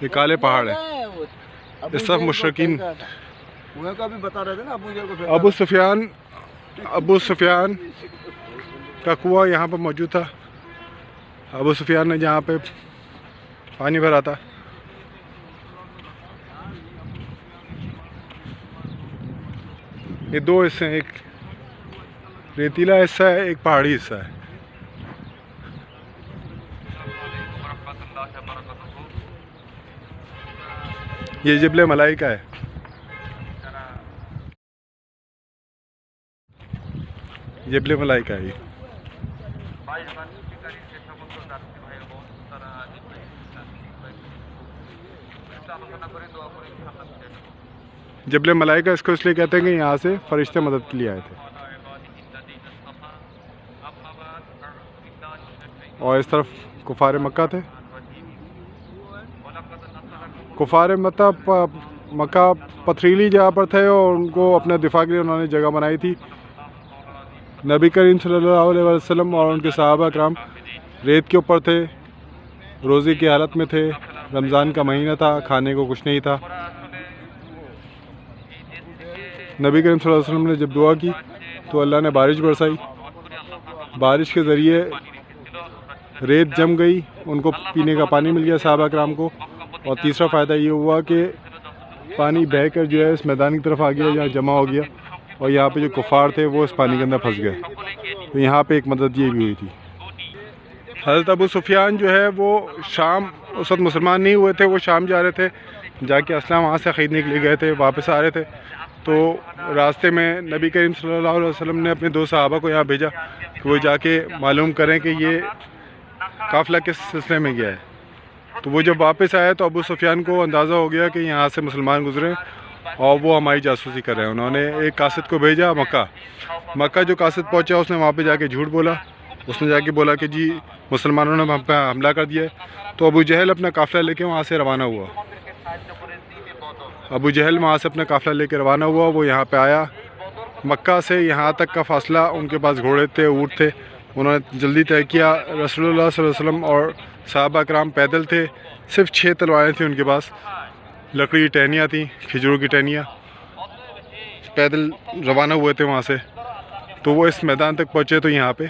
ये काले पहाड़ है। इस सब मुशरकीन कुएं का भी बता रहे थे ना अबू जहल को फेंका अबू सुफियान का कुआं यहाँ पर मौजूद था। अबू सुफियान ने जहाँ पे पानी भरा था। ये दो हिस्से हैं, एक रेतीला हिस्सा है, एक पहाड़ी हिस्सा है। ये जबल मलाइका है। जबल मलाइका है ये। जबल मलाइका इसको इसलिए कहते हैं कि यहाँ से फरिश्ते मदद के लिए आए थे। और इस तरफ कुफार मक्का थे। कुफार मक्का पथरीली जगह पर थे और उनको अपने दिफा के लिए उन्होंने जगह बनाई थी। नबी करीम सल्लल्लाहु अलैहि वसल्लम और उनके सहाबा कराम रेत के ऊपर थे, रोज़े की हालत में थे। रमज़ान का महीना था, खाने को कुछ नहीं था। नबी करीम सल्लल्लाहु अलैहि वसल्लम ने जब दुआ की तो अल्लाह ने बारिश बरसाई। बारिश के ज़रिए रेत जम गई, उनको पीने का पानी मिल गया सहाबा कराम को। और तीसरा फ़ायदा ये हुआ कि पानी बहकर जो है इस मैदान की तरफ आ गया, जहाँ जमा हो गया। और यहाँ पे जो कुफार थे वो इस पानी के अंदर फंस गए। तो यहाँ पे एक मदद ये भी हुई थी। हज़रत अबू सुफियान जो है वो शाम, उस वक्त मुसलमान नहीं हुए थे, वो शाम जा रहे थे, जाके असलम वहाँ से ख़रीदने के लिए गए थे, वापस आ रहे थे। तो रास्ते में नबी करीम सल्लल्लाहु अलैहि वसल्लम ने अपने दो सहाबा को यहाँ भेजा कि वो जाके मालूम करें कि ये काफ़िला किस सिलसिले में गया है। तो वो जब वापस आए तो अबू सुफियान को अंदाज़ा हो गया कि यहाँ से मुसलमान गुजरे और वो हमारी जासूसी कर रहे हैं। उन्होंने एक कासिद को भेजा मक्का जो कासिद पहुँचा उसने वहाँ पे जाके झूठ बोला। उसने जाके बोला कि जी मुसलमानों ने हम पे हमला कर दिया है। तो अबू जहल अपना काफ़िला लेके वहाँ से रवाना हुआ। अबू जहल वहाँ से अपना काफ़िला लेके रवाना हुआ। वो यहाँ पे आया। मक्का से यहाँ तक का फासला, उनके पास घोड़े थे, ऊँट थे। उन्होंने जल्दी तय किया। रसूलुल्लाह सल्लल्लाहु अलैहि वसल्लम और सहाबा कराम पैदल थे। सिर्फ 6 तलवारें थी उनके पास, लकड़ी की टहनियाँ थी, खिजूरों की टहनियाँ। पैदल रवाना हुए थे वहाँ से। तो वो इस मैदान तक पहुँचे तो यहाँ पे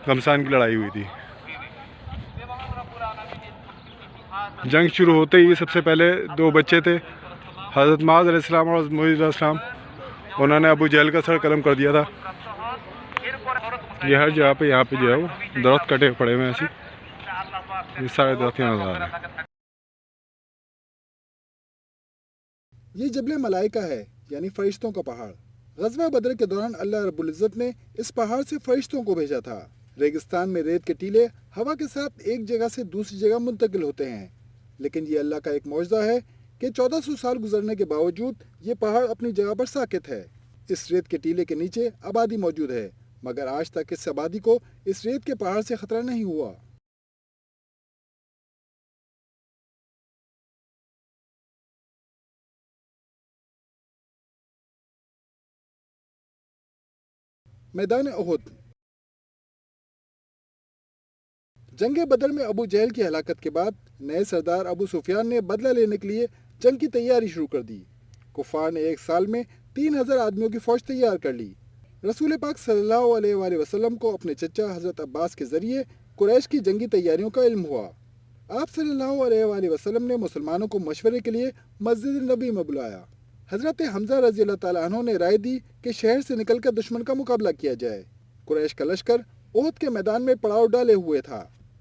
घमसान की लड़ाई हुई थी। जंग शुरू होते ही सबसे पहले 2 बच्चे थे, हज़रत माज़ अलैहिस्सलाम और मुईज़ अलैहिस्सलाम। उन्होंने अबू जहल का सर कलम कर दिया था। ये हर जगह पे यहाँ पे जो है वो दरख्त कटे पड़े हुए हैं। ऐसे ये सारे दरख्त यहाँ नज़र आ रहे हैं। ये जबल मलाइका है, यानी फरिश्तों का पहाड़। ग़ज़वा बदर के दौरान अल्लाह रब्बुल इज़्ज़त ने इस पहाड़ से फरिश्तों को भेजा था। रेगिस्तान में रेत के टीले हवा के साथ एक जगह से दूसरी जगह मुंतकिल होते हैं। लेकिन ये अल्लाह का एक मौजज़ा है कि 1400 साल गुजरने के बावजूद ये पहाड़ अपनी जगह पर साकित है। इस रेत के टीले के नीचे आबादी मौजूद है, मगर आज तक इस आबादी को इस रेत के पहाड़ से खतरा नहीं हुआ। मैदान उहुद। जंग बदर में अबू जहल की हलाकत के बाद नए सरदार अबू सुफियान ने बदला लेने के लिए जंग की तैयारी शुरू कर दी। कुफार ने एक साल में 3000 आदमियों की फौज तैयार कर ली। रसूल पाक सल्लल्लाहु अलैहि वसल्लम को अपने चचा हज़रत अब्बास के ज़रिए कुरैश की जंगी तैयारियों का इल्म हुआ। आप सल्लल्लाहु अलैहि वसल्लम ने मुसलमानों को मशवरे के लिए मस्जिद नबी में बुलाया। हज़रत हमज़ा रज़ी अल्लाह तआला अन्हु ने राय दी कि शहर से निकलकर दुश्मन का मुकाबला किया जाए। कुरैश का लश्कर उहुद के मैदान में पड़ाव डाले हुए था।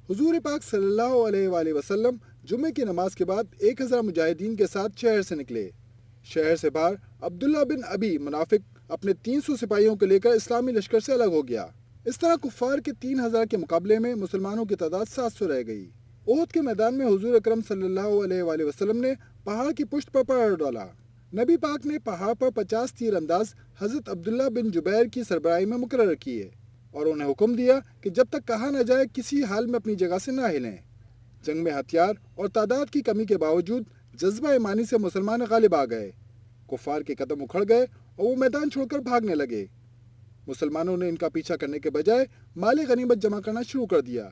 हुजूर पाक सल्लल्लाहु अलैहि वसल्लम जुमे की नमाज के बाद 1000 मुजाहिदीन के साथ शहर से निकले। शहर से बाहर अब्दुल्ला बिन अबी मुनाफिक अपने 300 सिपाहियों को लेकर इस्लामी लश्कर से अलग हो गया। इस तरह कुफ्फार के 3000 के मुकाबले में मुसलमानों की तादाद 700 रह गई। उहुद के मैदान में हुजूर अकरम सल्लल्लाहु अलैहि वसल्लम ने पहाड़ की पुष्ट पर पहाड़ डाला। नबी पाक ने पहाड़ पर 50 तीर अंदाज हज़रत अब्दुल्ला बिन जुबैर की सरबराही में मुकर्रर किए और उन्हें हुक्म दिया कि जब तक कहा न जाए किसी हाल में अपनी जगह से ना हिलें। जंग में हथियार और तादाद की कमी के बावजूद जज्बा ईमानी से मुसलमान गालिब आ गए। कुफार के कदम उखड़ गए और वो मैदान छोड़कर भागने लगे। मुसलमानों ने इनका पीछा करने के बजाय माल गनीमत जमा करना शुरू कर दिया।